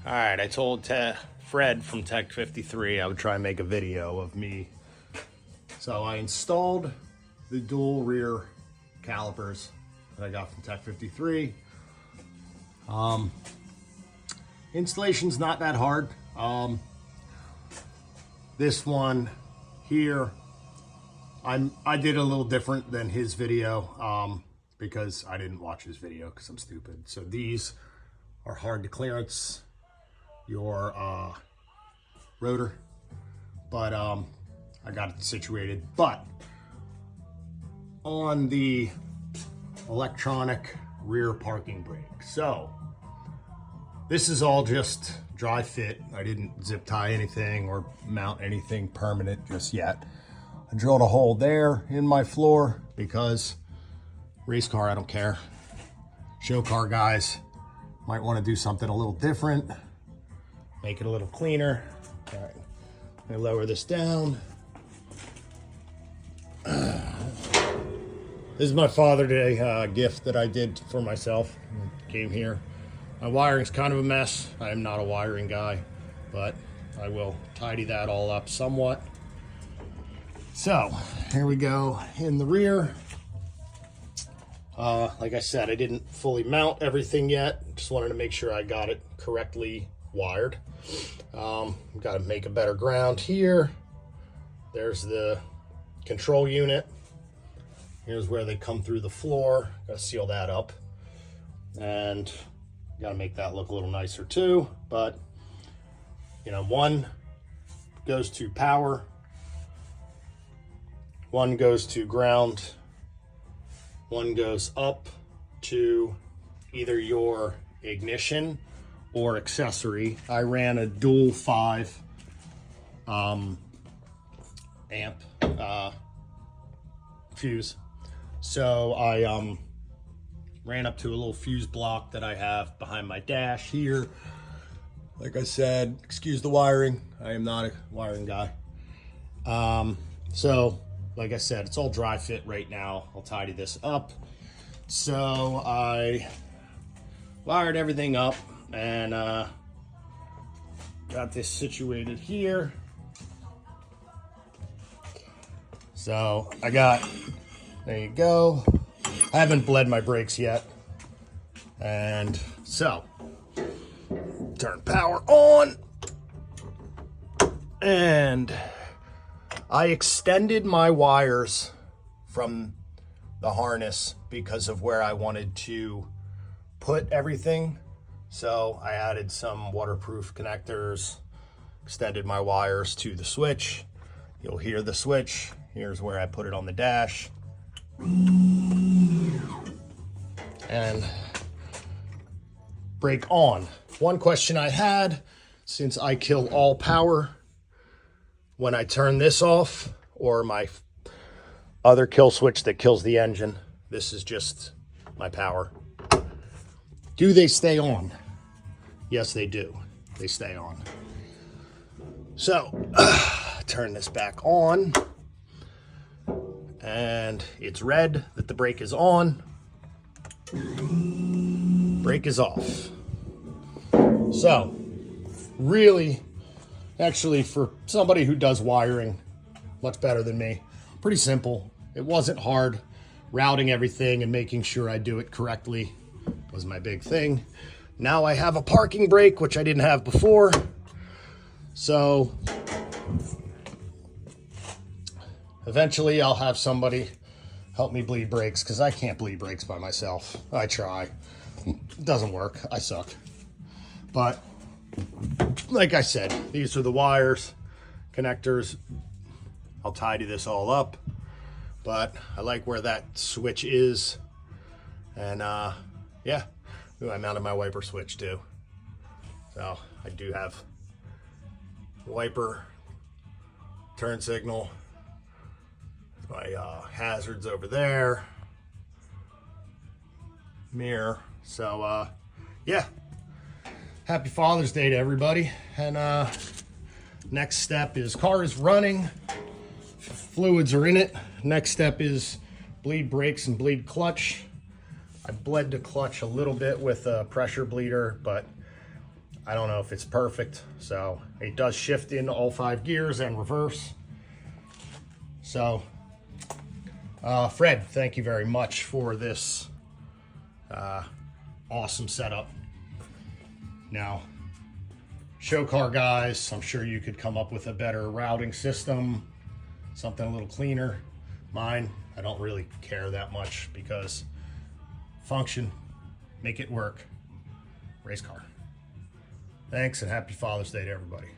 All right, I told Fred from Tech-53 I would try and make a video of me. So I installed the dual rear calipers that I got from Tech-53. Installation's not that hard. This one here, I did a little different than his video because I didn't watch his video because I'm stupid. So these are hard to clearance your rotor, but I got it situated. But on the electronic rear parking brake, so this is all just dry fit. I didn't zip tie anything or mount anything permanent just yet. I drilled a hole there in my floor because race car, I don't care. Show car guys might want to do something a little different, make it a little cleaner. All right, I lower this down. This is my Father's Day gift that I did for myself. Came here. My wiring's kind of a mess. I am not a wiring guy, but I will tidy that all up somewhat. So here we go in the rear. Like I said, I didn't fully mount everything yet. Just wanted to make sure I got it correctly wired. Got to make a better ground here. There's the control unit. Here's where they come through the floor. Got to seal that up. And got to make that look a little nicer too. But, you know, one goes to power. One goes to ground. One goes up to either your ignition or accessory. I ran a dual 5 amp fuse. So I ran up to a little fuse block that I have behind my dash here. Like I said, excuse the wiring. I am not a wiring guy. So like I said, it's all dry fit right now. I'll tidy this up. So I wired everything up and got this situated here. So I got, there you go. I haven't bled my brakes yet. And so, turn power on. And I extended my wires from the harness because of where I wanted to put everything. So I added some waterproof connectors, extended my wires to the switch. You'll hear the switch. Here's where I put it on the dash. And brake on. One question I had, since I kill all power, when I turn this off, or my other kill switch that kills the engine, this is just my power. Do they stay on? Yes, they do. They stay on. So, turn this back on. And it's red that the brake is on. Brake is off. So, really, actually, for somebody who does wiring much better than me, pretty simple. It wasn't hard. Routing everything and making sure I do it correctly was my big thing. Now I have a parking brake, which I didn't have before. So eventually I'll have somebody help me bleed brakes because I can't bleed brakes by myself. I try. It doesn't work. I suck. But like I said, these are the wires, connectors. I'll tidy this all up. But I like where that switch is. And yeah. Ooh, I mounted my wiper switch too. So I do have wiper, turn signal, my hazards over there, mirror. So yeah, happy Father's Day to everybody. And next step is car is running, fluids are in it. Next step is bleed brakes and bleed clutch. I bled the clutch a little bit with a pressure bleeder, but I don't know if it's perfect. So it does shift in all 5 gears and reverse. So Fred, thank you very much for this awesome setup. Now, show car guys, I'm sure you could come up with a better routing system, something a little cleaner. Mine, I don't really care that much because function, make it work, race car. Thanks and happy Father's Day to everybody.